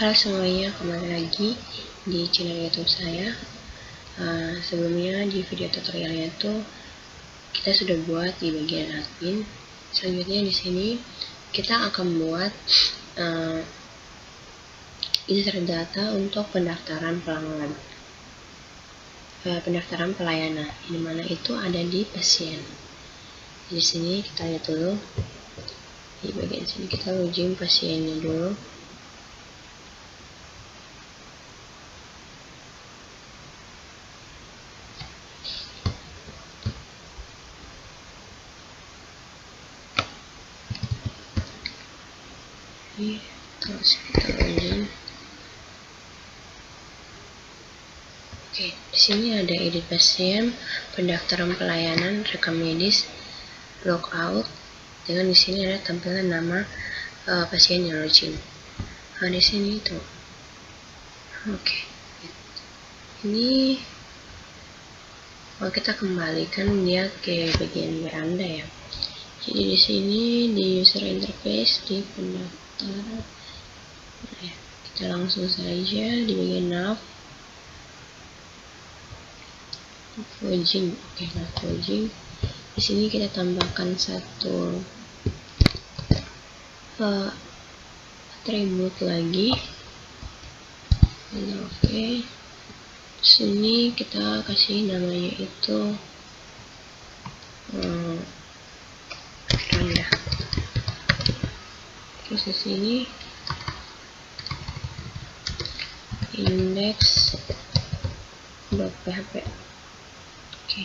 Halo semuanya, kembali lagi di channel YouTube saya. Sebelumnya di video tutorialnya itu kita sudah buat di bagian admin. Selanjutnya di sini kita akan buat insert data untuk pendaftaran pelanggan, pendaftaran pelayanan, di mana itu ada di pasien. Di sini kita lihat dulu. Di bagian sini kita login pasiennya dulu. Terus kita login. Oke, di sini ada edit pasien, pendaftaran pelayanan, rekam medis, logout. Dengan di sini ada tampilan nama pasien yang login. Nah, di sini itu. Oke. Ini kita kembalikan dia ke bagian beranda ya. Jadi di sini di user interface di pendaftaran. Nah, kita langsung saja di bagian nav. Login. Oke, nav login. Di sini kita tambahkan satu atribut lagi. Oke. Sini kita kasih namanya itu rendah. Terus di sini index.php. Oke.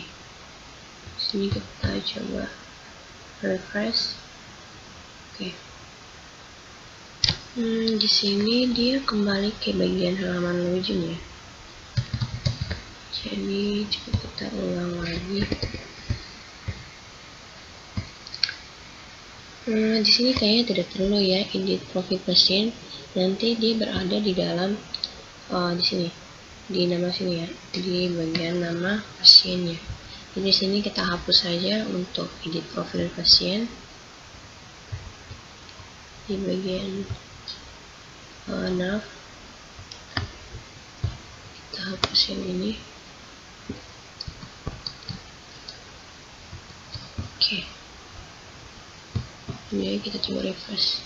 Sini kita coba refresh. Oke. Di sini dia kembali ke bagian halaman login ya. Jadi coba kita ulang lagi. Di sini kayaknya tidak perlu ya edit profil pasien. Nanti dia berada di dalam di sini, di nama sini ya, di bagian nama pasiennya. Jadi di sini kita hapus saja untuk edit profil pasien di bagian nav. Kita hapus yang ini. Oke. Ini kita coba refresh.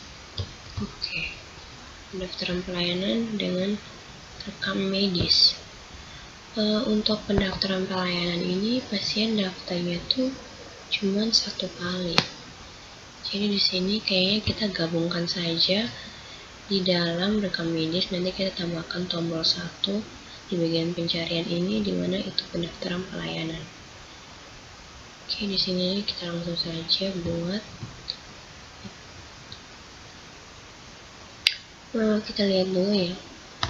Oke. Pendaftaran pelayanan dengan rekam medis. Untuk pendaftaran pelayanan ini pasien daftarnya tuh cuma satu kali. Jadi di sini kayaknya kita gabungkan saja di dalam rekam medis. Nanti kita tambahkan tombol 1 di bagian pencarian ini, dimana itu pendaftaran pelayanan. Oke, di sini kita langsung saja buat. Kita lihat dulu ya.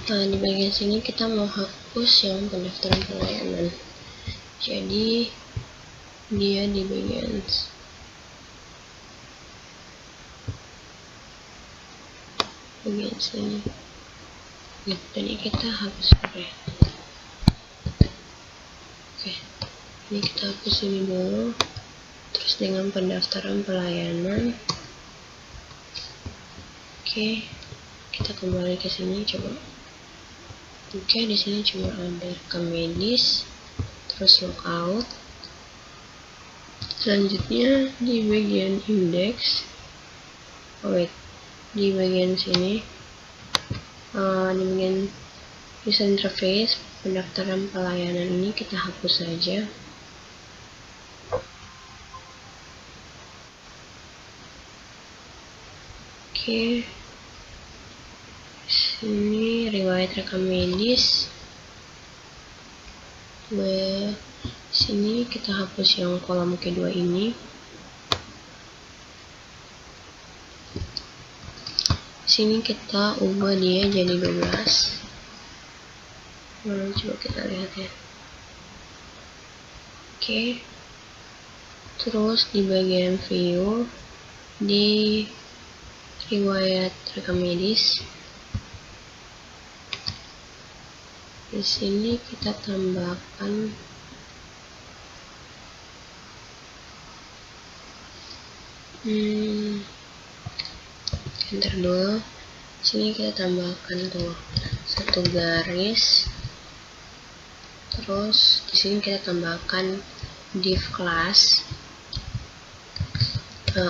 Di bagian sini kita mau hapus yang pendaftaran pelayanan. Jadi dia di bagian sini. Jadi kita hapus ya. Oke. Ini kita hapus ini dulu. Terus dengan pendaftaran pelayanan. Oke. Kita kembali ke sini coba. Oke, di sini cuma ada rekam medis, terus logout. Selanjutnya di bagian index, di bagian sini, di bagian user interface pendaftaran pelayanan ini kita hapus saja. Oke. Ini riwayat rekam medis. Sini kita hapus yang kolom kedua ini. Sini kita ubah dia jadi 12. Coba kita lihat ya. Oke. Terus di bagian view, di riwayat rekam medis, di sini kita tambahkan enter dulu. Sini kita tambahkan tuh satu garis, terus di sini kita tambahkan div class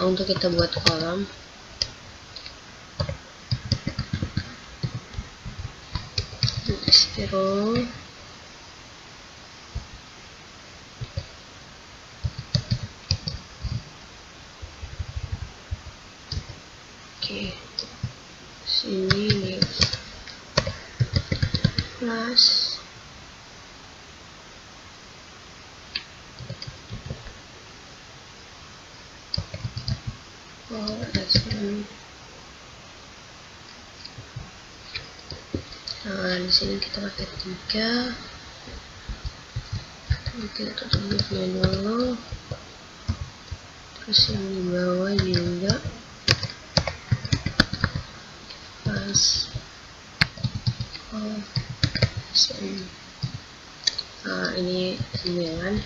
untuk kita buat kolom. Zero. Oke, sini div class nah, di sini kita pakai 3. Kita tutup divnya dulu, terus yang di bawah juga pas ini 9,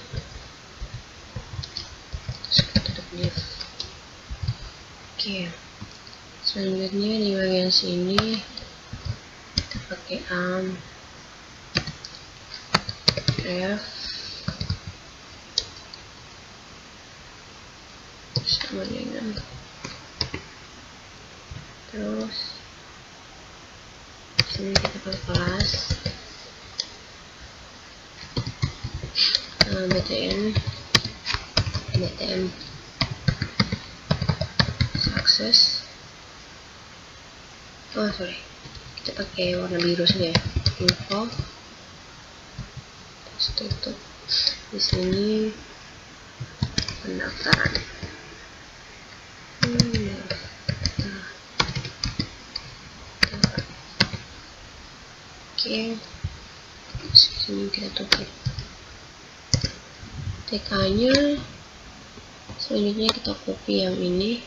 terus kita tutup div. Oke, selanjutnya di bagian sini kita pakai ref sama dengan, terus sini kita pakai kelas btn success. Kita pakai warna biru saja, info, terus tutup. Di sini pendaftaran. Oke, sini kita tutup. TK-nya selanjutnya kita copy yang ini,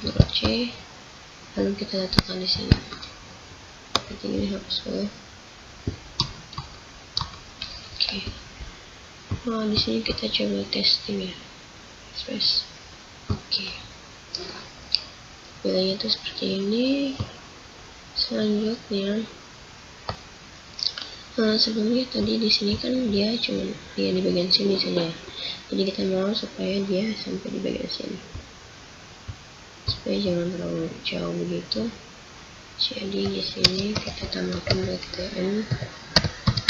Ctrl C, lalu kita letakkan di sini. Berarti ini hapus dulu. Oke. Nah, di sini kita coba testing ya. Refresh. Oke. Bilangnya itu seperti ini. Selanjutnya, sebelumnya tadi di sini kan dia cuma di bagian sini saja. Jadi kita mau supaya dia sampai di bagian sini, supaya jangan terlalu jauh begitu. Jadi di sini kita tambahkan btn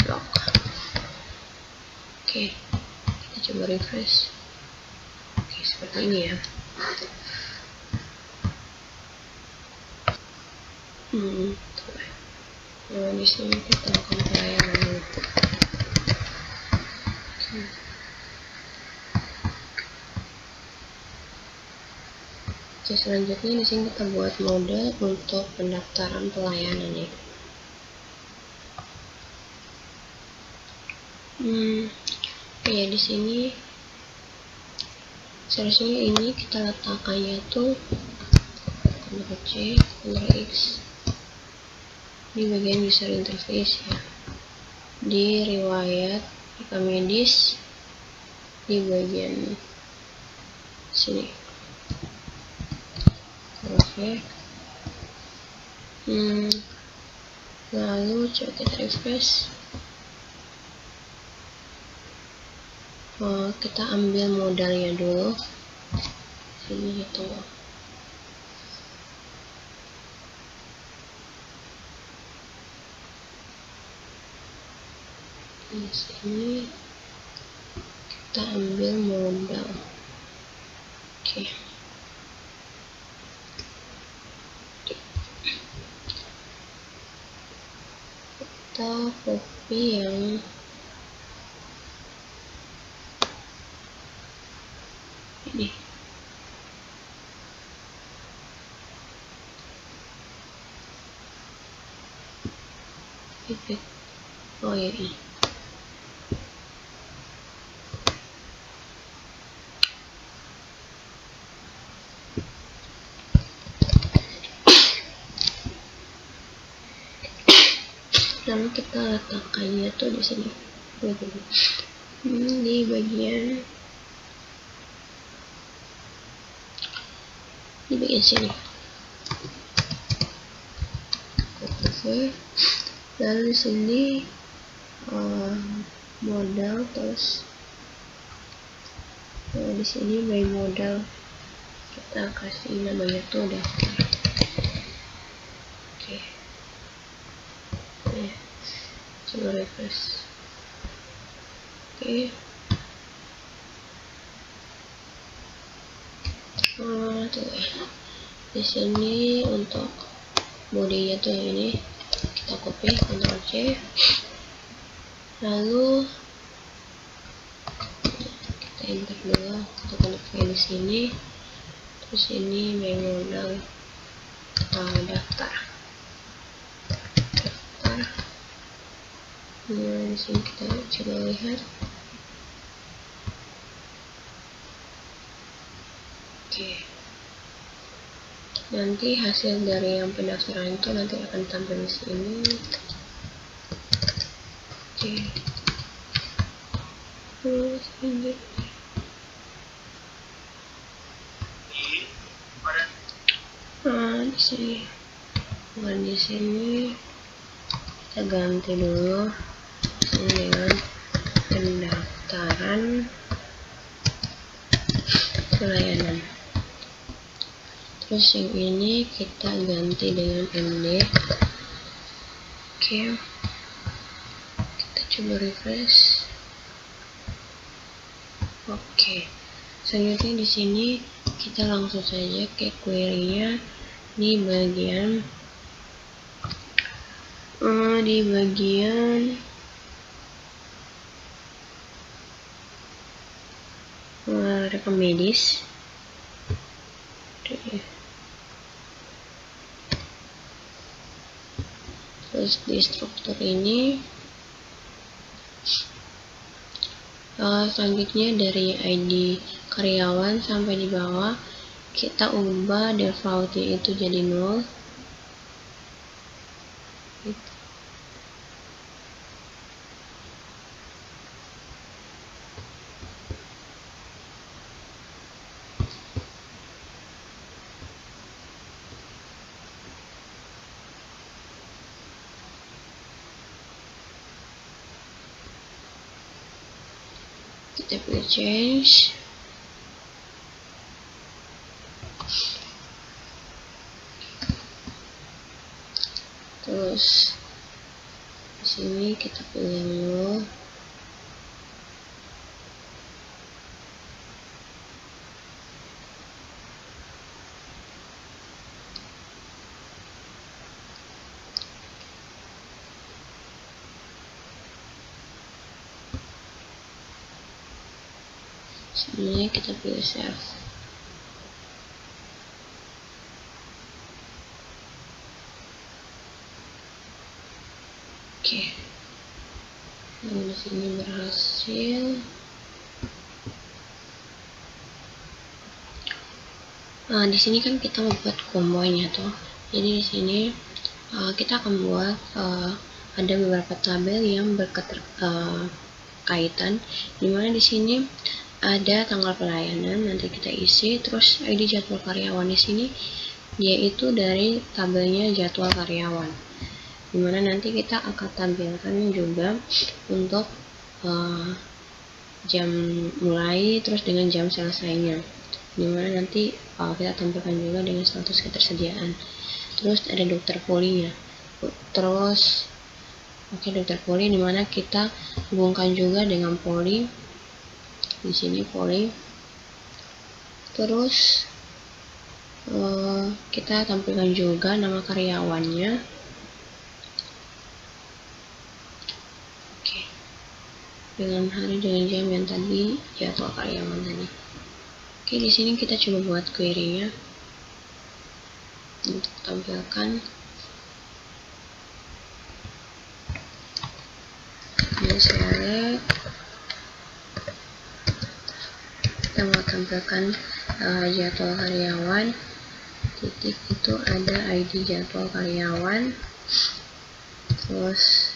block. Oke, kita coba refresh. Oke, seperti ini ya. Nah, di sini kita akan pelayanan dulu. Oke, selanjutnya di sini kita buat mode untuk pendaftaran pelayanannya. Ya di sini seharusnya ini kita letakkannya tuh Ctrl C, Ctrl X di bagian user interface ya, di riwayat rekam medis di bagian sini. Oke. Lalu coba kita refresh. Kita ambil modalnya dulu. Sini itu. Di sini kita ambil modal. Oke. Kita copy yang ini. Oh ya, ini. Lalu kita letakkannya tuh di sini, di bagian sini. Oke. Lalu di sini modal, terus di sini by modal kita kasih namanya tuh daftar. Oke. Coba refresh. Oke. Tuh di sini untuk bodinya tuh yang ini kita copy, Ctrl C, lalu kita enter dulu untuk file di sini. Terus ini by modal daftar. Nah, di sini kita coba lihat. Oke. Nanti hasil dari yang pendaftaran itu nanti akan tampil di sini. Oke. Terus ini. Di sini. Bukan di sini. Kita ganti dulu ini dengan pendaftaran pelayanan. Terus yang ini kita ganti dengan MD. Oke. Kita coba refresh. Oke. Selanjutnya di sini kita langsung saja ke query-nya di bagian rekam medis. Terus di struktur ini selanjutnya dari ID karyawan sampai di bawah kita ubah defaultnya itu jadi 0. Kita pilih change. Terus di sini kita pilih 0. Sini kita pilih save. Oke. Dan di sini berhasil. Di sini kan kita membuat kombonya tuh. Jadi di sini kita akan buat ada beberapa tabel yang berkaitan. Dimana di sini ada tanggal pelayanan, nanti kita isi, terus ID jadwal karyawan di sini yaitu dari tabelnya jadwal karyawan, dimana nanti kita akan tampilkan juga untuk jam mulai terus dengan jam selesainya, dimana nanti kita tampilkan juga dengan status ketersediaan. Terus ada dokter polinya, terus dokter poli, dimana kita hubungkan juga dengan poli. Di sini poli. Terus kita tampilkan juga nama karyawannya. Oke. Dengan hari, dengan jam yang tadi jadwal karyawan tadi. Oke, di sini kita coba buat query-nya untuk tampilkan. Ini select. Kita mau tampilkan jadwal karyawan, titik itu ada ID jadwal karyawan, terus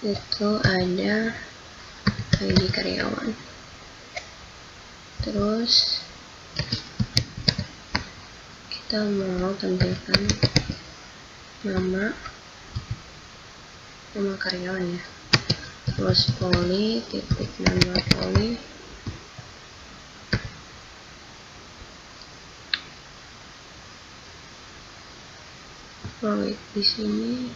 itu ada ID karyawan, terus kita mau tampilkan nama karyawan ya, terus poli titik nama poli, di sini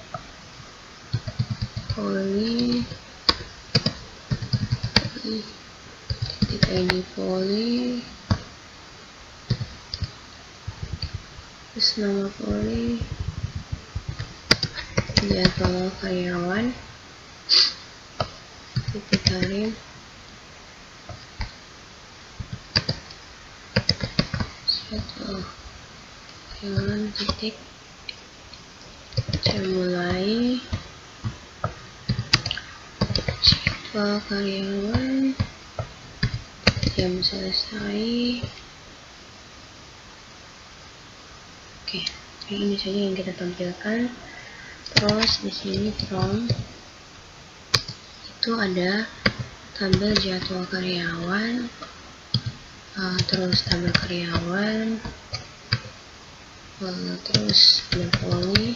poli titik ID poli, terus nama poli, jadwal karyawan, titik karir, jadwal karyawan, titik jam mulai, jadwal karyawan, jam selesai. Oke, ini saja yang kita tampilkan. Terus di sini from itu ada tabel jadwal karyawan, terus tabel karyawan, terus ada poli,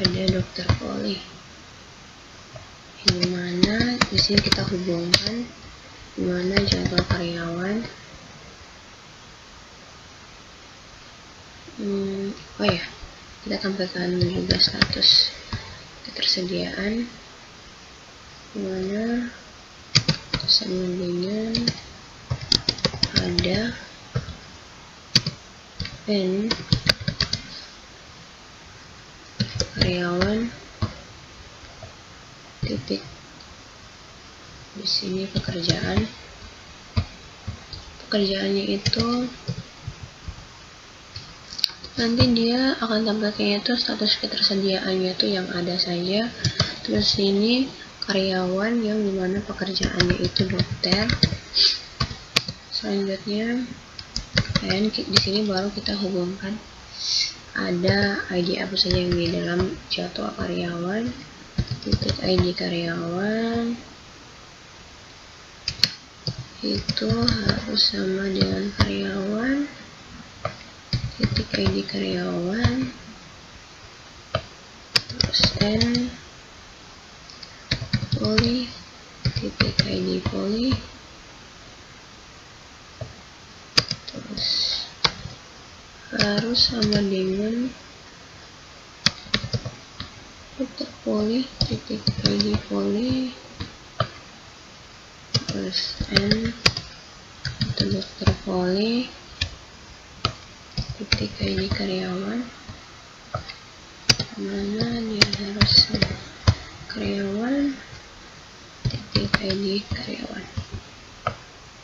ada dokter poli. Ini mana di sini kita hubungkan dimana jadwal karyawan. Oh ya, kita tampilkan juga status ketersediaan, dimana sama dengan ada N karyawan titik di sini pekerjaannya itu nanti dia akan tampilkannya itu status ketersediaannya itu yang ada saja. Terus ini karyawan yang dimana pekerjaannya itu dokter. Selanjutnya dan di sini baru kita hubungkan ada ID apa saja yang di dalam jadwal karyawan, titik ID karyawan itu harus sama dengan karyawan, titik ID karyawan, terus N poli, titik ID poli, terus harus sama dengan dokter poli, titik ID poli, terus N untuk dokter poli, titik ID karyawan, mana dia harus karyawan, titik ID karyawan.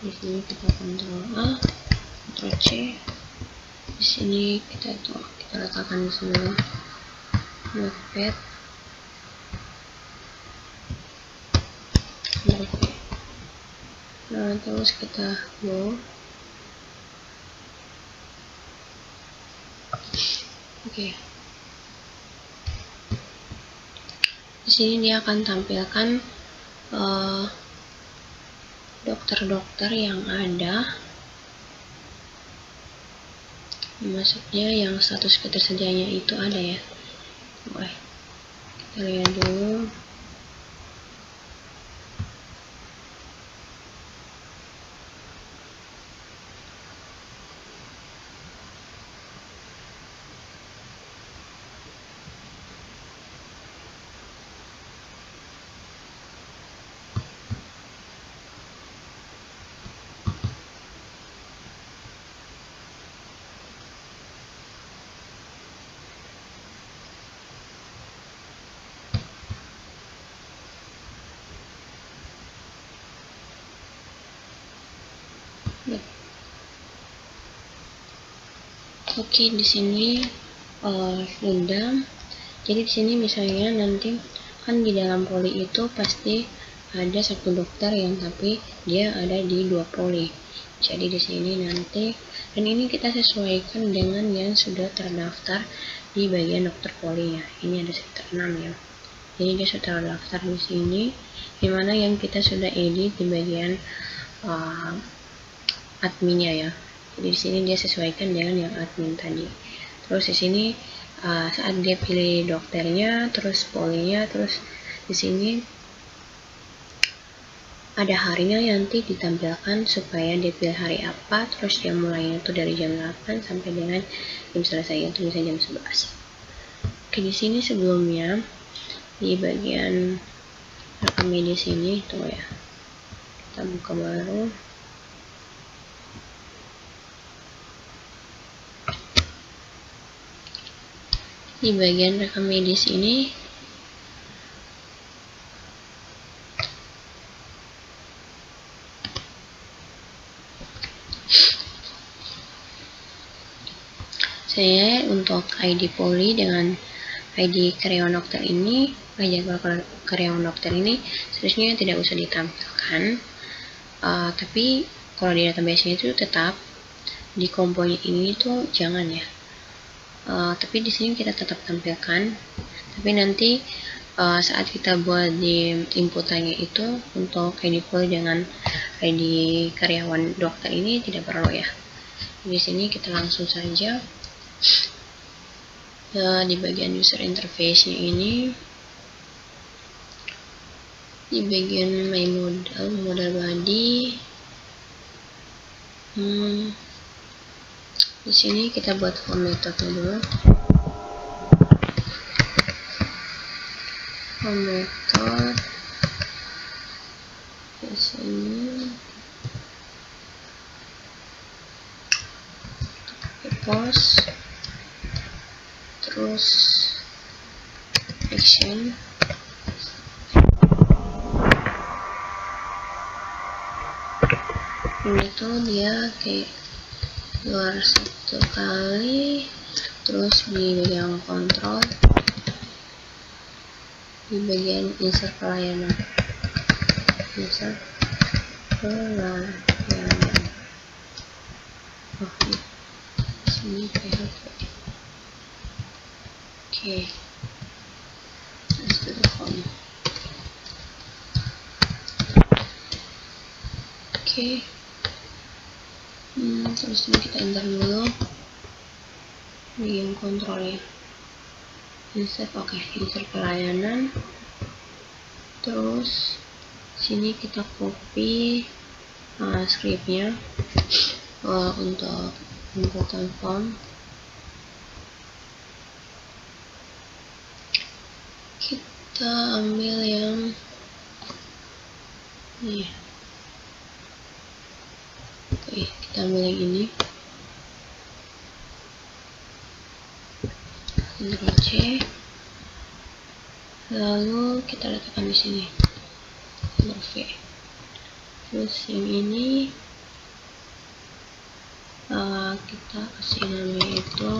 Di sini kita kontrol A, kontrol C. Di sini kita letakkan di sini notepad. Nah, terus kita go. Oke. Di sini dia akan tampilkan dokter-dokter yang ada, maksudnya yang status ketersediaannya itu ada ya. Oke, kita lihat dulu. Oke, di sini sudah. Jadi di sini misalnya nanti kan di dalam poli itu pasti ada satu dokter yang tapi dia ada di 2 poli. Jadi di sini nanti, dan ini kita sesuaikan dengan yang sudah terdaftar di bagian dokter poli ya. Ini ada sekitar 6 ya. Jadi dia sudah terdaftar di sini, dimana yang kita sudah edit di bagian adminnya ya. Jadi di sini dia sesuaikan dengan yang admin tadi. Terus di sini saat dia pilih dokternya, terus polnya, terus di sini ada harinya nanti ditampilkan supaya dia pilih hari apa, terus dia mulainya itu dari jam 8 sampai dengan jam selesai itu bisa jam 11. Oke, di sini sebelumnya di bagian rekam medis ini tuh ya, kita buka baru. Di bagian rekam medis ini saya untuk ID poli dengan ID karyawan dokter ini, jadwal karyawan dokter ini seharusnya tidak usah ditampilkan, tapi kalau di database itu tetap di komponen ini tuh jangan ya. Tapi di sini kita tetap tampilkan, tapi nanti saat kita buat di inputannya itu untuk ID poli dengan ID karyawan dokter ini tidak perlu ya. Di sini kita langsung saja di bagian user interface-nya ini, di bagian my modal body, di sini kita buat form metode dulu. Form method di sini post, terus action, ini tuh dia kayak keluar satu kali, terus di bagian kontrol, di bagian insert pelayanan, sini PHP. Oke, let's do the form. Oke. Terus ini kita enter dulu bagian kontrol ya, insert. Oke, insert pelayanan, terus sini kita copy scriptnya untuk inputan form. Kita ambil yang ini. Oke, kita ambil yang ini, Ctrl C, lalu kita letakkan di sini, Ctrl V. Terus yang ini kita kasih namanya itu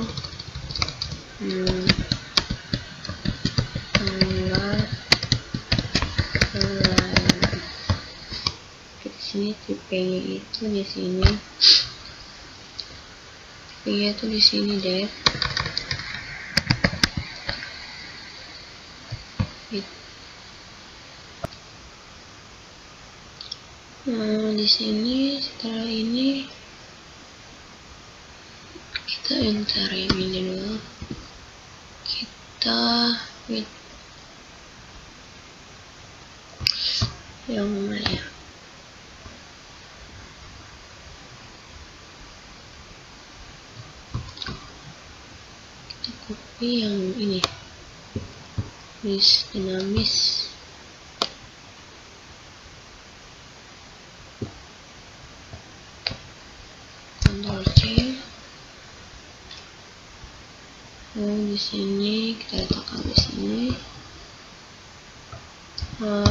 tanggal pelayanan. Di sini tipenya itu di sini, tipenya itu di sini date. Di sini setelah ini kita enter yang ini dulu, kita yang mana ya, kita copy yang ini, list dinamis. Ctrl C. Lalu di sini kita letakkan di sini.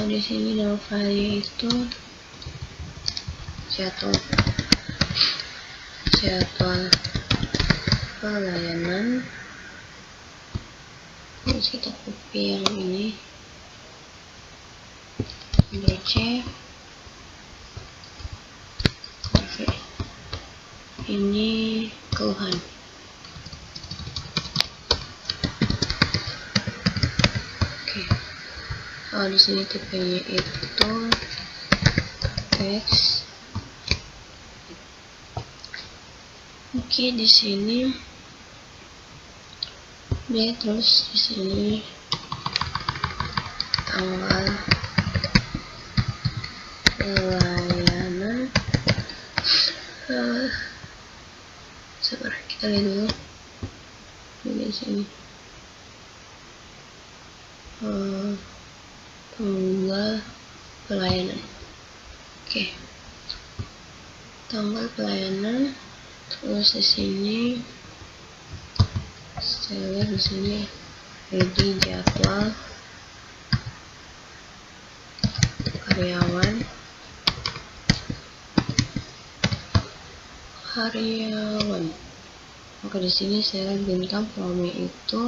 Di sini nama file itu jadwal pelayanan. Terus kita copy yang ini, Ctrl C, ini keluhan. Oke. Di sini tipenya itu text. Oke, di sini dia terus di sini tanggal pelayanan. Sabar, kita lihat dulu di sini. Tanggal pelayanan. Oke. Tanggal pelayanan, terus di sini saya lihat di sini ready jadwal karyawan. Maka di sini saya bintang formnya itu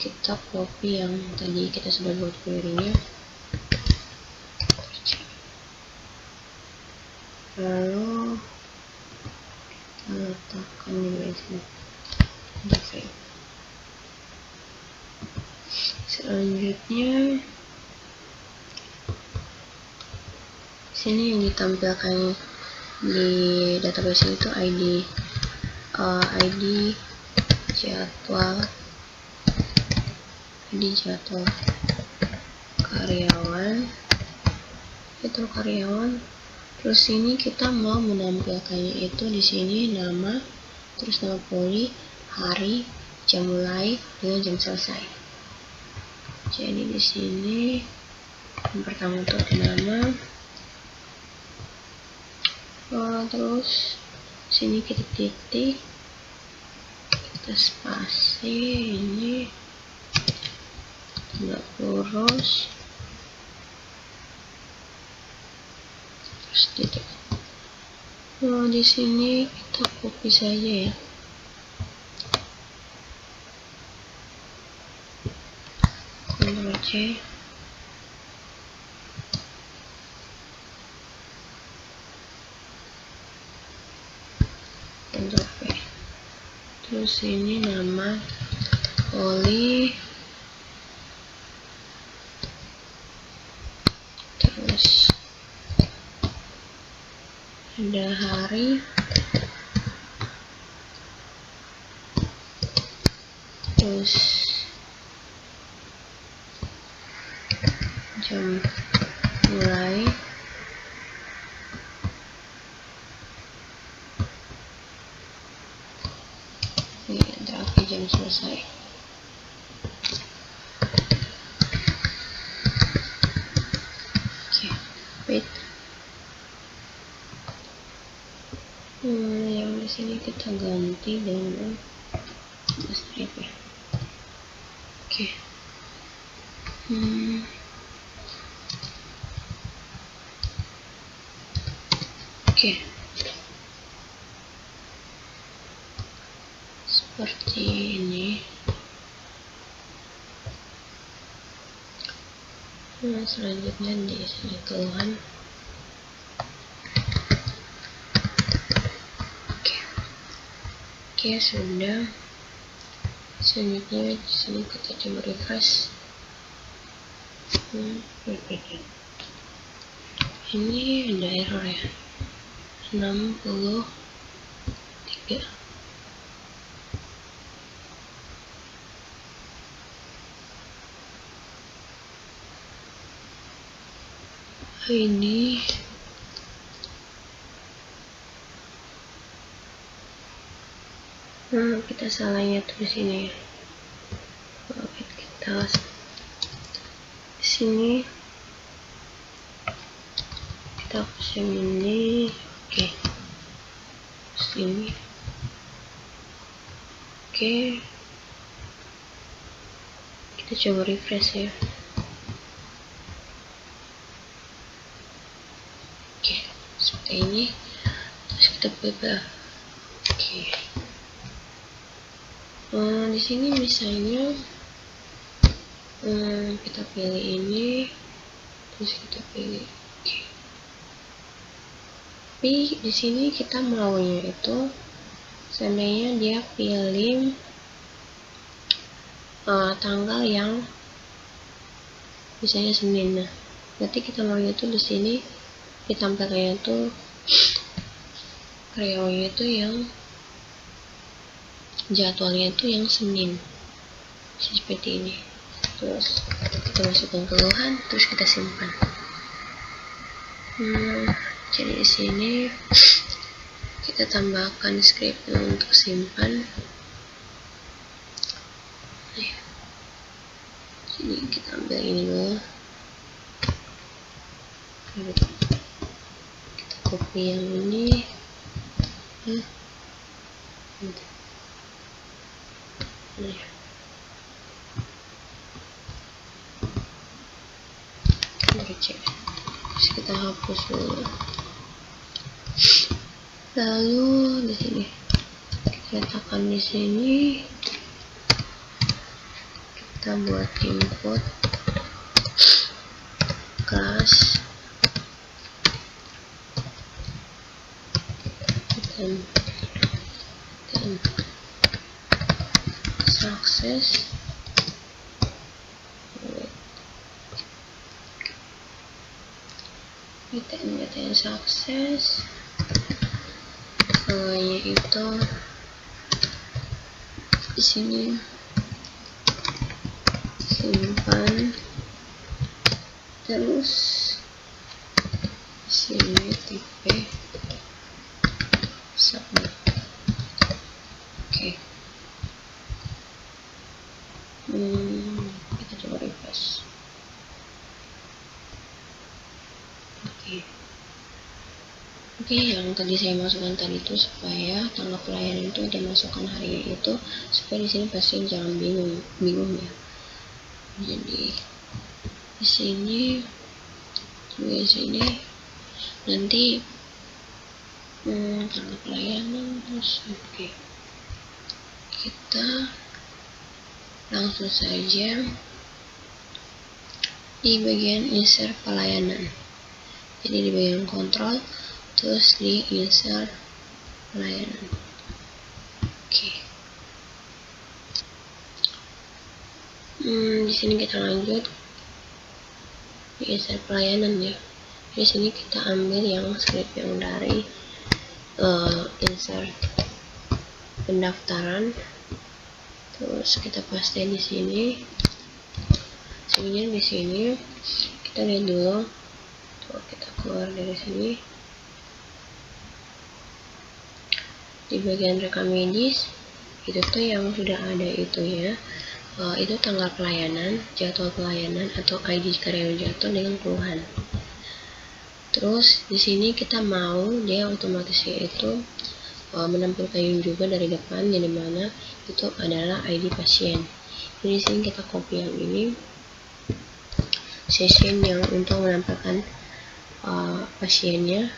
kita copy yang tadi kita sudah buat query-nya, lalu kita letakkan di sini. Oke. Selanjutnya sini yang ditampilkan di database itu ID jadwal karyawan, itu karyawan. Terus ini kita mau menampilkannya itu di sini nama, terus nama poli, hari, jam mulai dengan jam selesai. Jadi di sini yang pertama untuk nama, terus sini kita titik, kita spasi, ini tanda lurus, terus titik. Di sini kita copy saja ya. Ctrl C. Ctrl V. Terus ini nama poli, terus ada hari, terus jam mulai, ini terakhir jam selesai. Oke, wait. Yang di sini kita ganti dengan strip ya. Oke. Oke. Seperti ini. Selanjutnya di sini keluhan. Oke, sudah. Selanjutnya di sini kita coba refresh. Ini ada error ya, 63. Ini kita salahnya tuh di sini. Kita di sini kita hapus yang ini. Oke, sini. Oke, kita coba refresh ya. Oke, seperti ini. Terus kita buka. Oke. Di sini misalnya kita pilih ini, terus kita pilih. Oke. Tapi di sini kita maunya itu seandainya dia pilih tanggal yang misalnya Senin. Nah, berarti kita maunya itu di sini ditampilkannya itu karyawannya itu yang jadwalnya itu yang Senin seperti ini. Terus kita masukkan keluhan, terus kita simpan. Jadi di sini kita tambahkan scriptnya untuk simpan. Jadi kita ambil ini dulu, kita copy yang ini. Terus kita hapus dulu. Lalu di sini kita letakkan di sini. Kita buat input kelas dan sukses. Kita sukses. Yaitu di sini simpan, terus di sini tipe submit. Oke. Kita coba refresh. Oke, yang tadi saya masukkan tadi itu supaya tanggal pelayanan itu dimasukkan harinya itu, supaya di sini pasien jangan bingung ya. Jadi di sini nanti tanggal pelayanan, terus oke. Kita langsung saja di bagian insert pelayanan. Jadi di bagian kontrol, terus di insert pelayanan. Oke. Di sini kita lanjut di insert pelayanan ya. Di sini kita ambil yang script yang dari insert pendaftaran, terus kita paste di sini. Di sini kita lihat dulu. Tuh, kita keluar dari sini. Di bagian rekam medis itu tuh yang sudah ada itu ya. Itu tanggal pelayanan, jadwal pelayanan atau ID karyawan jatuh dengan keluhan. Terus di sini kita mau dia otomatis itu menampilkan juga dari depan, yang dimana itu adalah ID pasien. Jadi di sini kita copy yang ini, session yang untuk menampilkan pasiennya,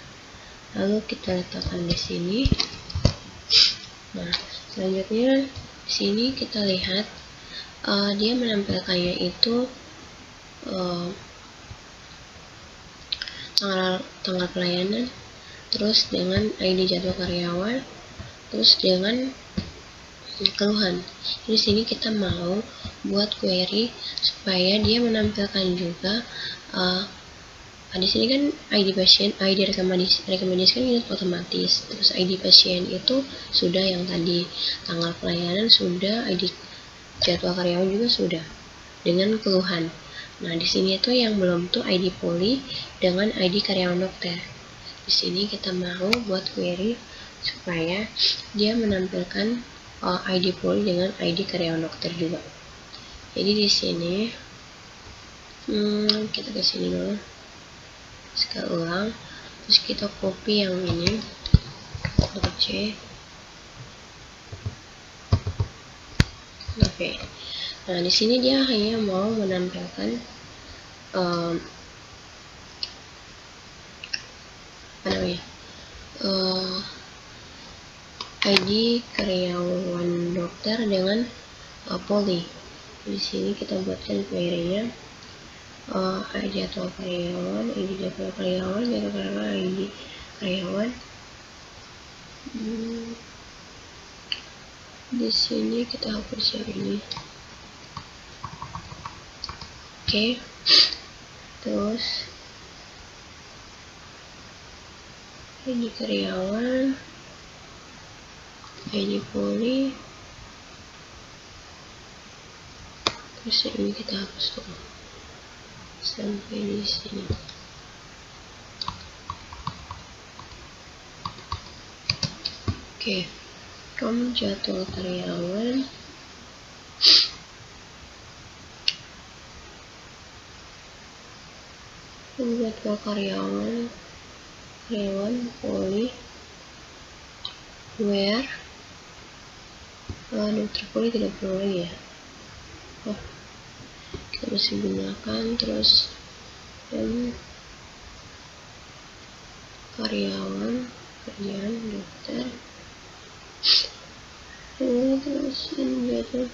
lalu kita letakkan di sini. Nah, selanjutnya di sini kita lihat dia menampilkannya itu tanggal pelayanan, terus dengan ID jadwal karyawan, terus dengan keluhan. Di sini kita mau buat query supaya dia menampilkan juga di sini kan ID pasien, ID rekomendasi kan itu otomatis. Terus ID pasien itu sudah, yang tadi tanggal pelayanan sudah, ID jadwal karyawan juga sudah, dengan keluhan. Nah, di sini itu yang belum tuh ID poli dengan ID karyawan dokter. Di sini kita mau buat query supaya dia menampilkan ID poli dengan ID karyawan dokter juga. Jadi di sini kita ke sini dulu. Sekali ulang, terus kita copy yang ini, Ctrl C. Oke. Nah, di sini dia hanya mau menampilkan ID karyawan dokter dengan poli. Di sini kita buatkan query-nya jadwal karyawan, ID jadwal karyawan, ID karyawan. Di sini kita hapus yang ini. Oke. Terus ID karyawan, ID poli, Terus ini kita hapus dulu sampai di sini. Oke, from jadwal karyawan. Jadwal karyawan Poli where dokter Poli tidak perlu lagi ya. Kita masih gunakan. Terus karyawan kerjaan dokter, terus ini jadwal,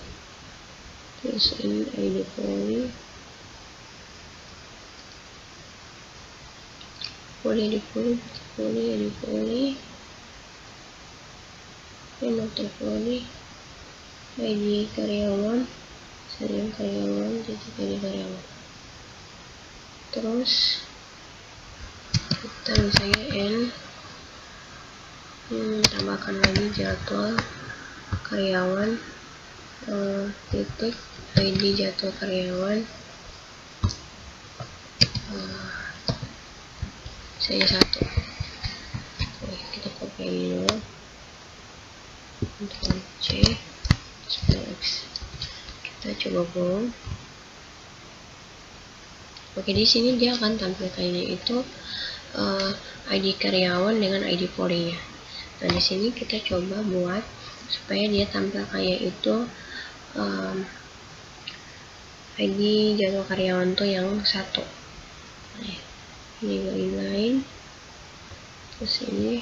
terus ini ID Poli ID Poli dokter Poli, ID karyawan, serial karyawan, titik ID karyawan. Terus kita misalnya tambahkan lagi jadwal karyawan, titik ID jadwal karyawan, misalnya 1. Kita copy dulu, Ctrl C, X. Kita coba bold. Oke, di sini dia akan tampilkannya itu ID karyawan dengan ID Polinya. Nah, di sini kita coba buat supaya dia tampilkannya itu ID jadwal karyawan tuh yang 1. Nah, ini lain, terus ini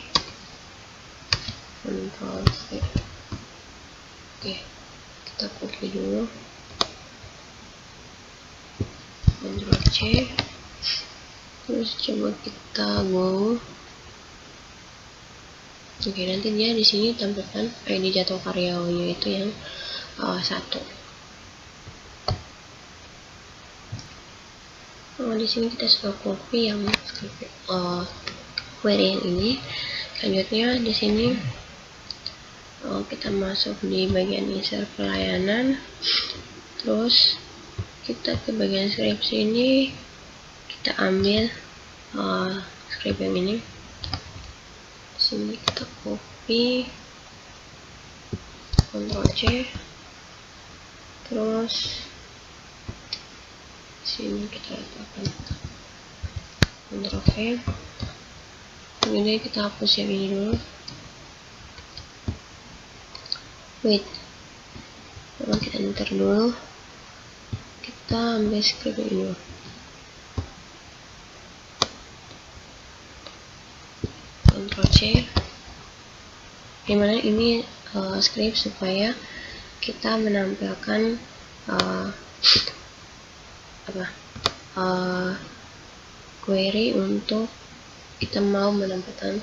Ctrl C. Oke, kita copy dulu, Ctrl C. Terus coba kita go. Oke, nanti dia di sini tampilkan ID jadwal karyawannya itu yang 1. Di sini kita sudah copy yang query yang ini. Selanjutnya di sini kita masuk di bagian insert pelayanan. Terus kita ke bagian script sini, kita ambil script yang ini. Di sini kita copy, Ctrl C. Terus sini kita letakkan Ctrl V. Kemudian kita hapus yang ini dulu. Wait, coba kita enter dulu. Kita ambil script ini dulu. Ctrl C. Dimana ini script supaya kita menampilkan query untuk kita mau menampilkan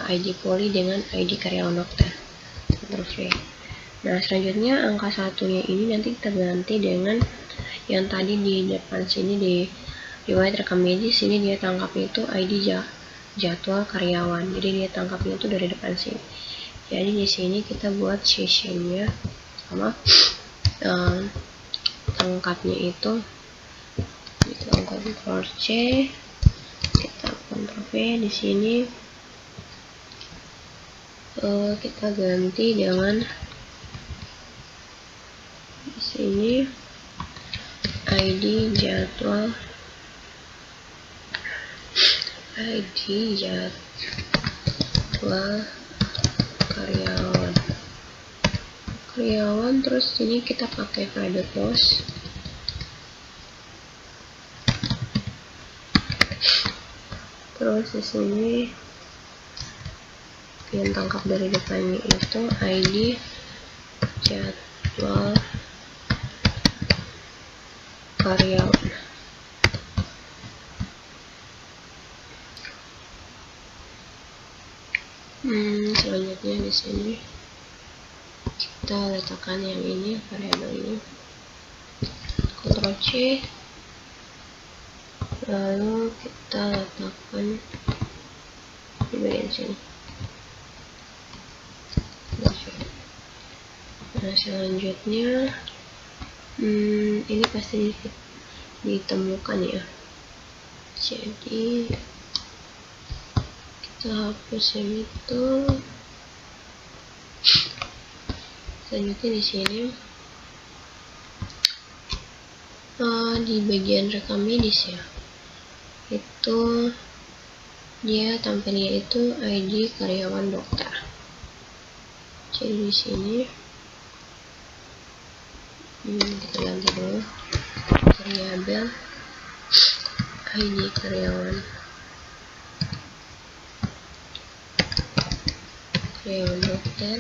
ID Poli dengan ID karyawan dokter. Nah, selanjutnya angka 1-nya ini nanti kita ganti dengan yang tadi di depan sini di riwayat rekam medis. Ini dia tangkapnya itu ID jadwal karyawan. Jadi dia tangkapnya itu dari depan sini. Jadi di sini kita buat sessionnya sama tangkapnya itu kita Ctrl C, kita Ctrl V. Di sini kita ganti dengan di sini ID jadwal karyawan. Terus ini kita pakai private post. Terus di sini yang tangkap dari depannya itu ID jadwal karyawan. Selanjutnya di sini kita letakkan yang ini, variabel ini, Ctrl C, lalu kita letakkan di bagian sini. Nah, selanjutnya ini pasti ditemukan ya. Jadi kita hapus yang itu. Selanjutnya di sini di bagian rekam medis ya, itu dia tampilnya itu ID karyawan dokter. Jadi di sini kita ganti dulu variabel ID karyawan dokter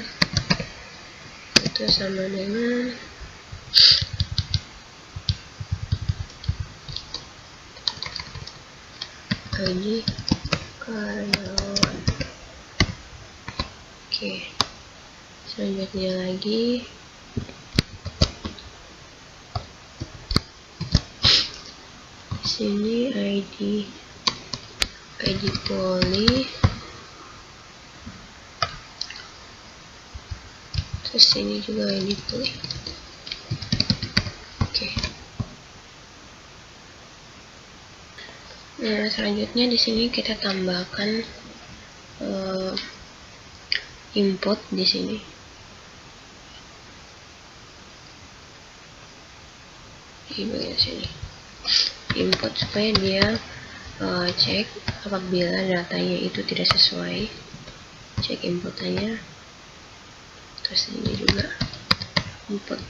itu sama dengan ID karyawan. Oke, selanjutnya lagi di sini ID poli, terus ini juga ID poli. Oke. Nah, selanjutnya di sini kita tambahkan input di sini. Di bagian sini. Input supaya dia cek apabila datanya itu tidak sesuai. Cek inputannya. Terus ini juga input.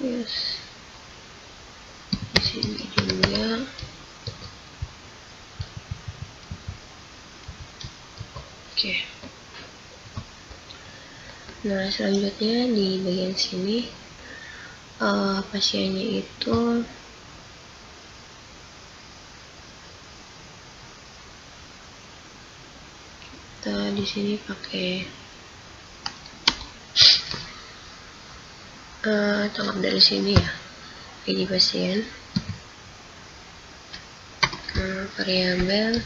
Yes. Di sini juga. Oke. Nah, selanjutnya di bagian sini pasiennya itu kita di sini pakai tangkap dari sini ya, ID pasien, variabel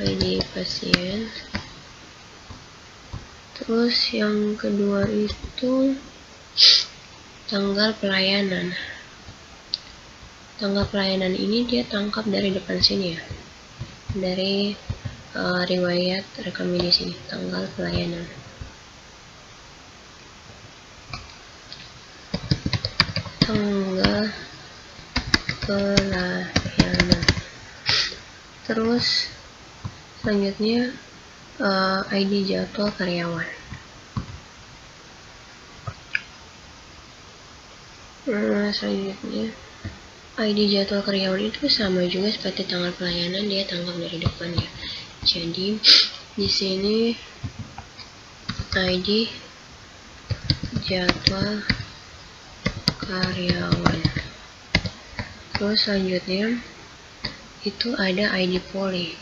ID pasien. Terus yang kedua itu tanggal pelayanan. Tanggal pelayanan ini dia tangkap dari depan sini ya, dari riwayat rekam medis ini, tanggal pelayanan. Tanggal pelayanan. Terus selanjutnya ID jadwal karyawan. Selanjutnya ID jadwal karyawan itu sama juga seperti tanggal pelayanan, dia tangkap dari depannya. Jadi di sini ID jadwal karyawan. Terus selanjutnya itu ada ID poli.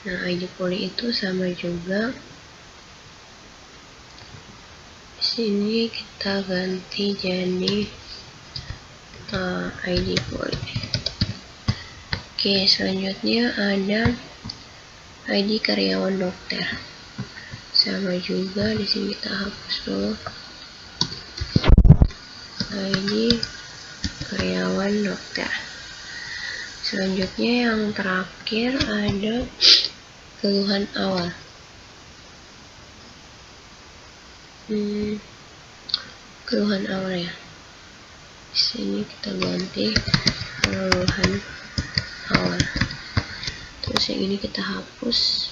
Nah, ID poli itu sama juga. Di sini kita ganti jadi ID poli. Oke, selanjutnya ada ID karyawan dokter. Sama juga, di sini kita hapus dulu. ID karyawan dokter. Selanjutnya yang terakhir ada keluhan awal. Keluhan awal ya. Di sini kita ganti keluhan awal. Terus yang ini kita hapus.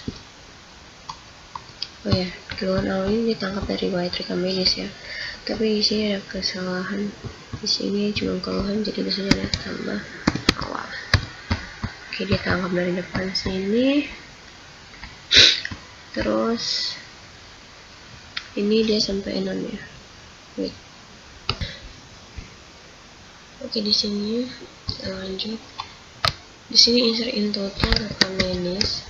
Oh ya, keluhan awal ini ditangkap dari riwayat rekam medis ya. Tapi di sini ada kesalahan. Di sini cuma keluhan, jadi biasanya ada tambah awal. Oke, dia tangkap dari depan sini. Terus ini dia sampai non ya. Wait. Oke, di sini kita lanjut. Di sini insert in total rekam medis.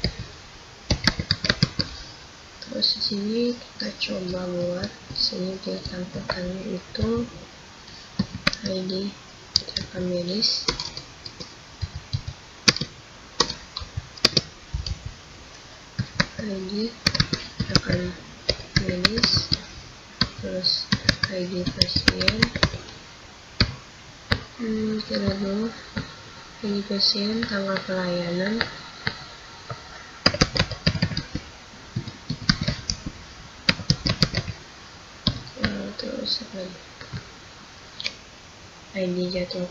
Terus di sini kita coba buat, di sini dia tampilkannya itu ID rekam medis. ID rekam medis, terus ID pasien, kita dulu ID pasien, tanggal pelayanan, terus ID jadwal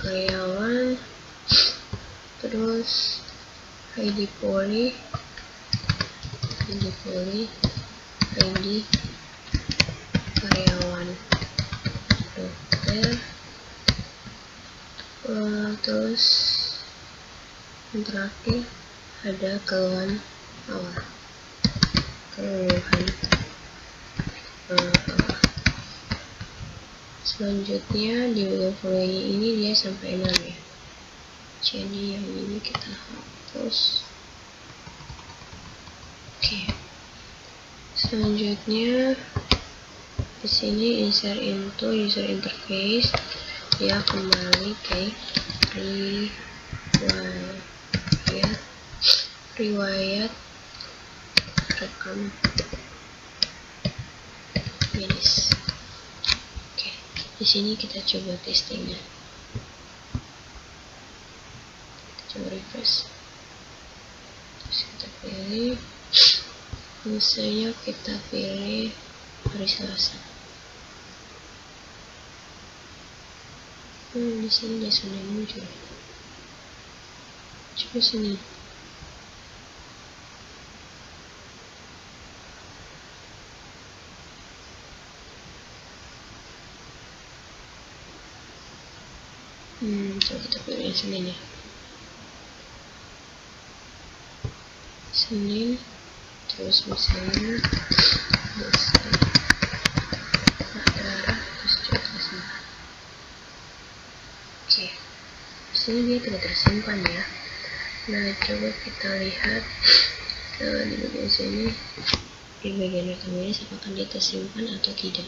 karyawan, terus ID poli, ID karyawan, dokter, terus yang terakhir ada keluhan awal. Selanjutnya di bagian folio ini dia sampai 6 ya, jadi yang ini kita hapus. Oke. Selanjutnya di sini insert into user interface, dia kembali ke riwayat rekam medis. Oke, di sini kita coba testingnya. Kita coba refresh. Terus kita pilih, misalnya kita pilih hari Selasa. Di sini dia sudah muncul. Coba sini. Coba kita pilih yang Senin ya. Senin, terus misalnya terus coba. Oke, di sini dia tidak tersimpan ya. Nah, coba kita lihat di bagian sini, di bagian rekam medis apakah dia tersimpan atau tidak.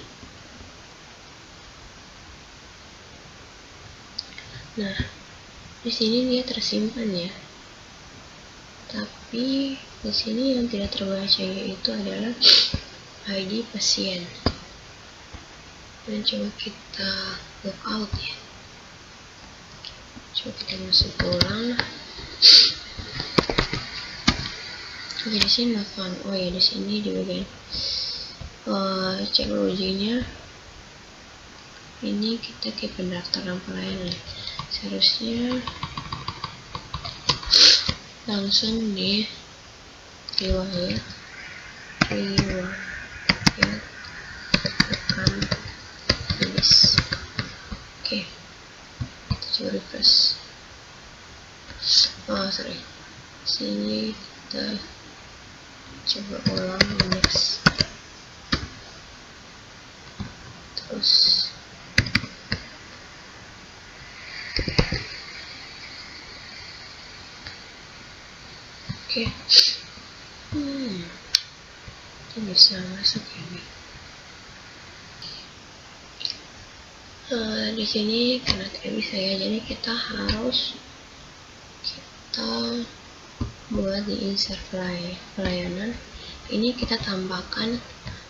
Nah, di sini dia tersimpan ya. Tapi di sini yang tidak terbaca yaitu adalah ID pasien. Dan coba kita log out ya. Coba kita masuk ulang. Oke, di sini not found. Oh ya, di sini di bagian cek loginya ini kita ke pendaftaran pelayanan. Seharusnya langsung di riwayat rekam medis. Oke, kita coba refresh. Sini kita coba ulang next. Terus oke. Itu bisa masuk ini. Di sini karena tidak bisa ya, jadi kita harus buat di insert pelayanan. Ini kita tambahkan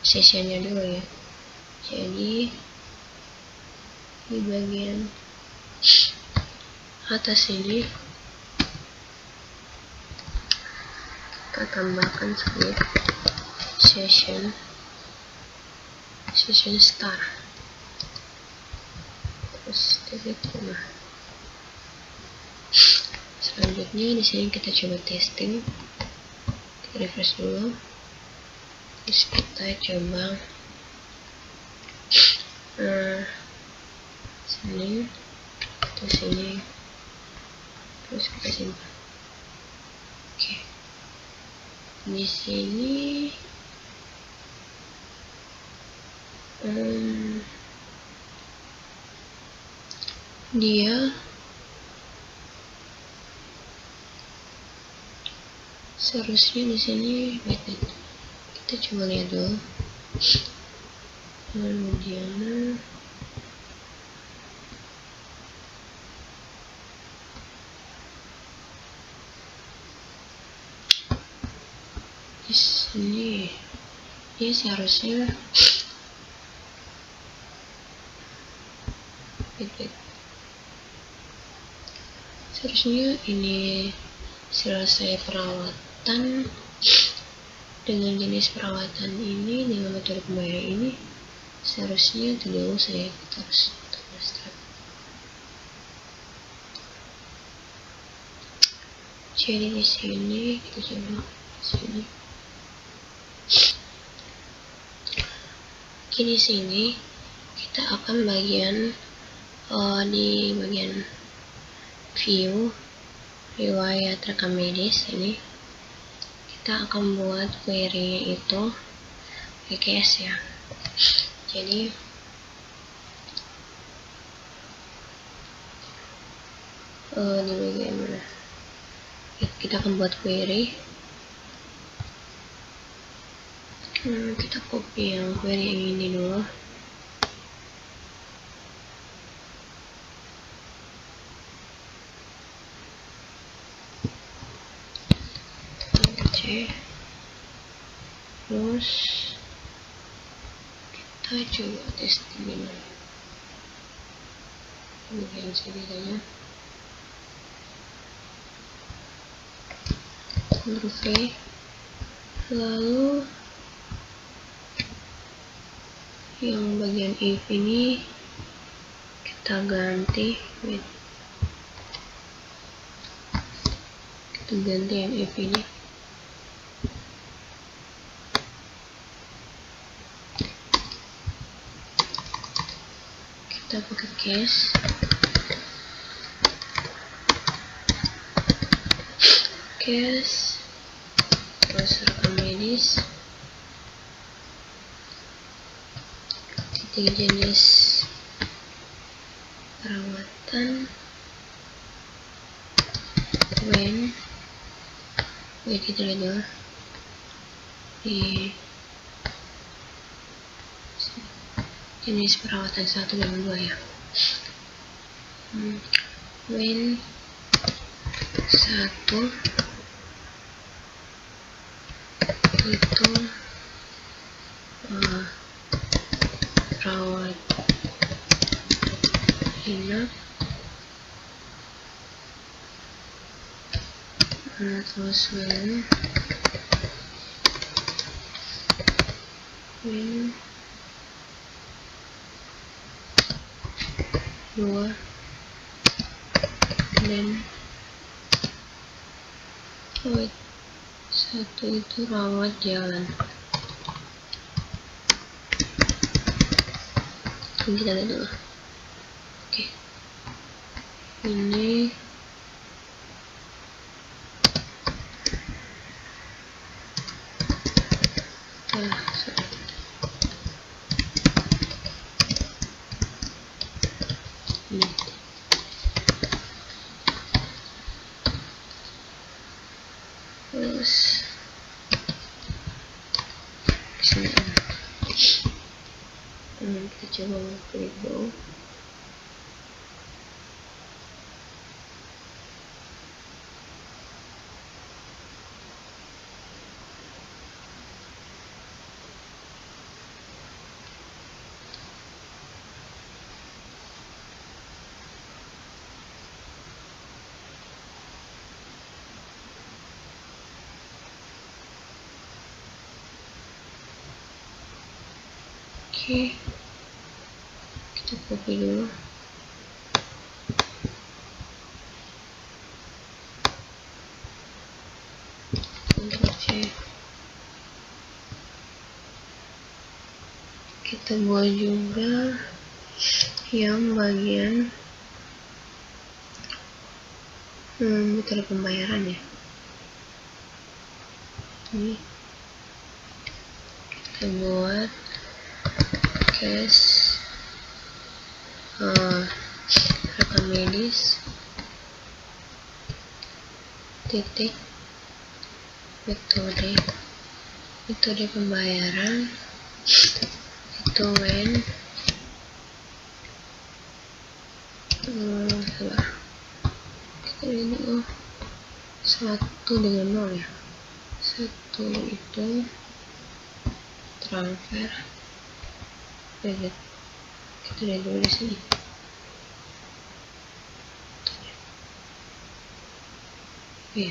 sessionnya dulu ya. Jadi di bagian atas ini kita tambahkan skip session start, terus titik koma. Selanjutnya di sini kita coba testing, kita refresh dulu, terus kita coba sini, terus sini, terus kita simpan. Oke, di sini dia seharusnya di sini wait. Kita coba lihat dulu. Kemudian di sini dia seharusnya ini selesai perawatan dengan jenis perawatan ini, dengan metode pembayaran ini seharusnya tidak usah ya, kita harus start. Jadi di sini kita coba sini. Di sini kita akan di bagian view riwayat rekam medis ini kita akan buat query itu PKS ya. Jadi di bagian mana kita akan buat query, kita copy yang query yang ini dulu. Terus kita coba tes di mana bagian ceritanya. Oke, lalu yang bagian if ini kita ganti yang if ini. Kita pakai case terus rekam medis, titik jenis perawatan, when kita lihat dulu di jenis perawatan 1 dan 2 ya. When 1 itu rawat inap, terus when 2 dan 1 itu rawat jalan. Ini kita lihat dulu. Oke, ini terus sini kita coba klik dulu. Oke, kita copy dulu. Ctrl+C. Kita buat juga yang bagian metode pembayaran ya. Ini kita buat case rekam medis titik metode pembayaran itu when kita ini 1 dengan 0 ya, 1 satu itu transfer kita lihat dulu di sini.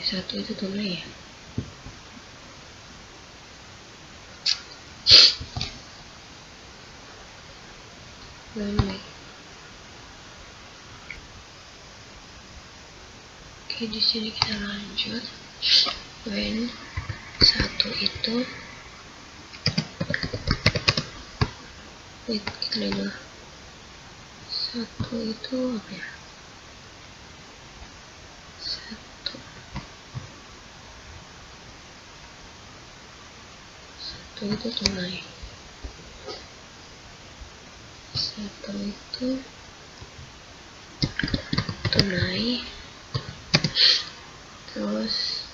Satu itu tunai ya. Oke, di sini kita lanjut. When satu itu kita lihat dulu. Satu itu apa ya? Satu itu tunai. Satu itu tunai. Terus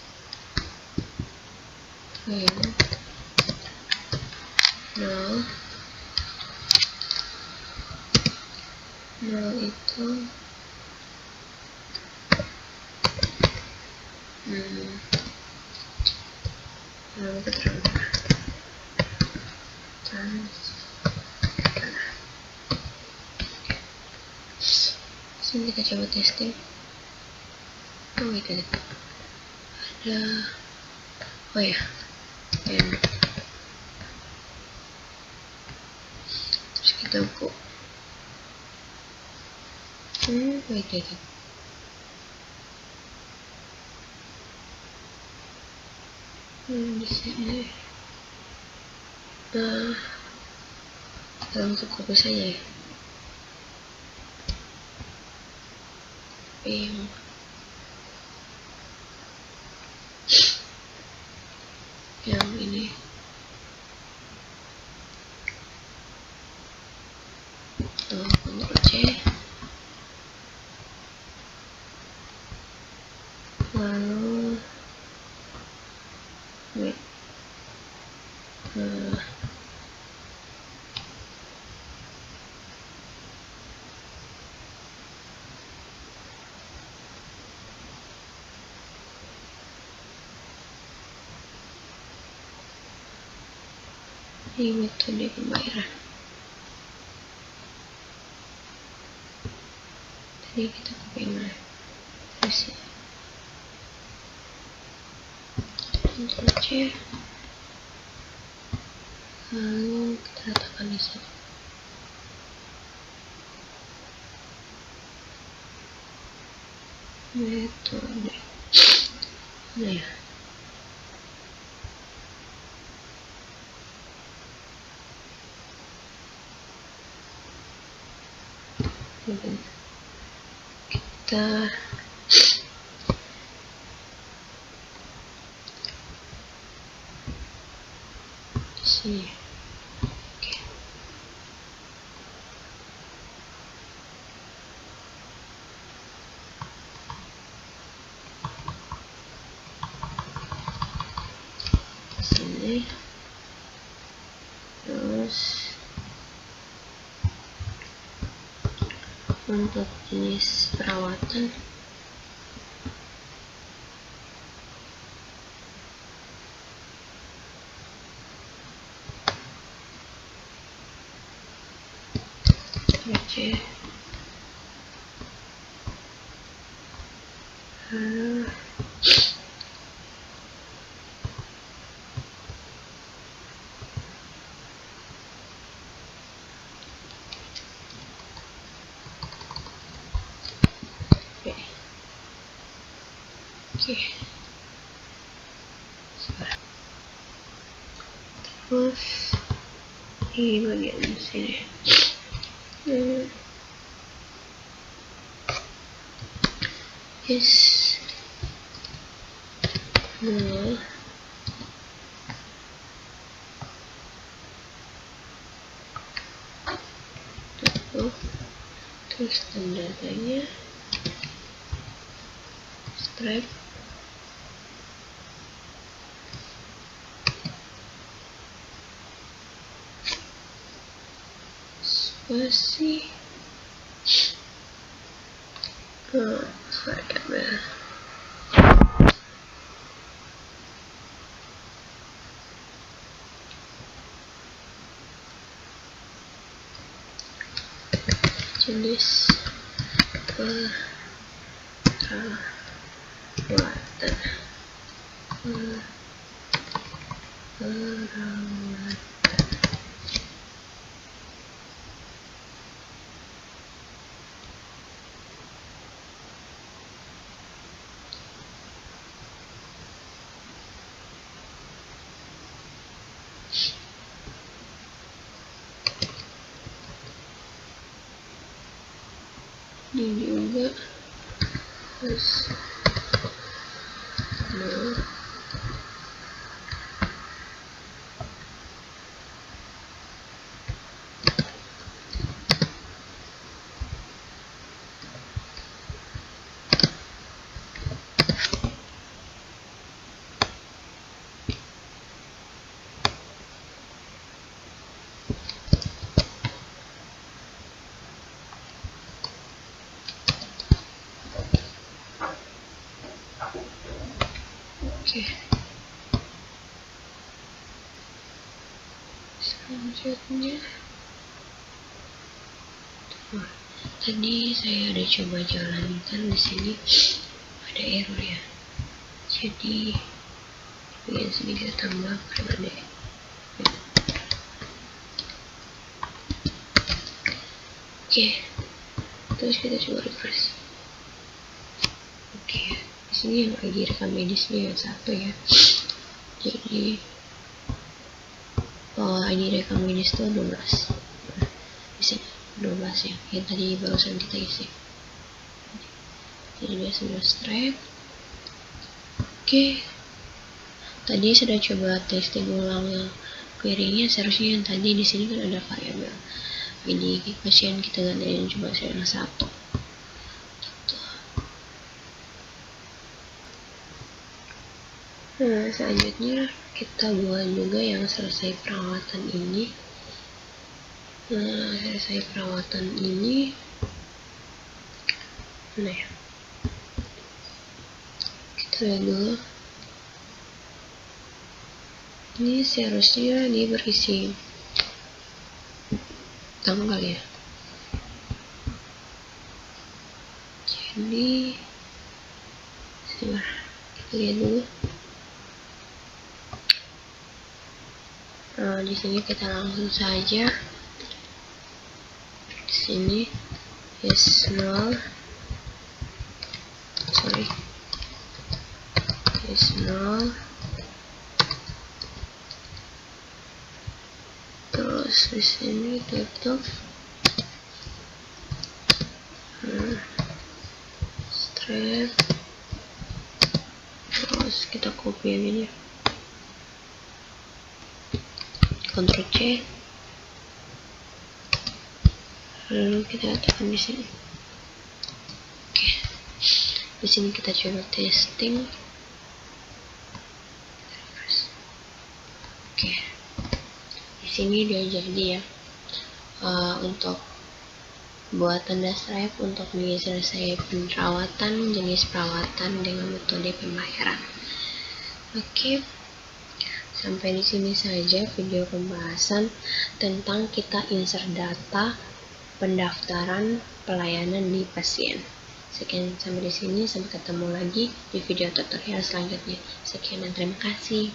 nol itu sini kita coba testing. Itu ada terus kita buka di sini langsung copy saja ya. Yang ini Ctrl C, lalu ini metode pembayaran. Tadi kita copiin terus ya. Ctrl C, lalu kita letakkan di sini. Metode ya. Kita di sini. Oke. Sini. Terus untuk jenis perawatan terus di bagian sini terus tandanya stripe spasi variabel jenis perawatan. Ini juga harus Oke. Selanjutnya, tadi saya ada coba jalankan di sini, ada error ya. Jadi bagian sini kita tambah karena ada. Oke, terus kita coba refresh. Oke, di sini yang ID rekam medisnya yang satu ya. Jadi ID rekam medis itu 12. Di sini 12 ya, yang tadi barusan kita isi. Jadi dia 9 strap. Oke, tadi sudah coba testing ulang query-nya. Seharusnya yang tadi di sini kan ada variabel ID pasien, kita gantiin coba yang satu. Nah, selanjutnya kita buat juga yang selesai perawatan ini. Selesai perawatan ini, mana ya? Kita lihat dulu. Ini seharusnya dia berisi tanggal ya. Jadi, kita lihat dulu. Di sini kita langsung saja. Di sini is 0. Terus di sini tutup. Strap. Terus kita copy yang ini. Ctrl C, lalu kita tekan di sini. Oke, di sini kita coba testing. Oke, di sini dia jadi ya. Untuk buat tanda stripe untuk menyelesaikan perawatan, jenis perawatan dengan metode pembayaran. Oke. Sampai di sini saja video pembahasan tentang kita insert data pendaftaran pelayanan di pasien. Sekian sampai di sini, sampai ketemu lagi di video tutorial selanjutnya. Sekian dan terima kasih.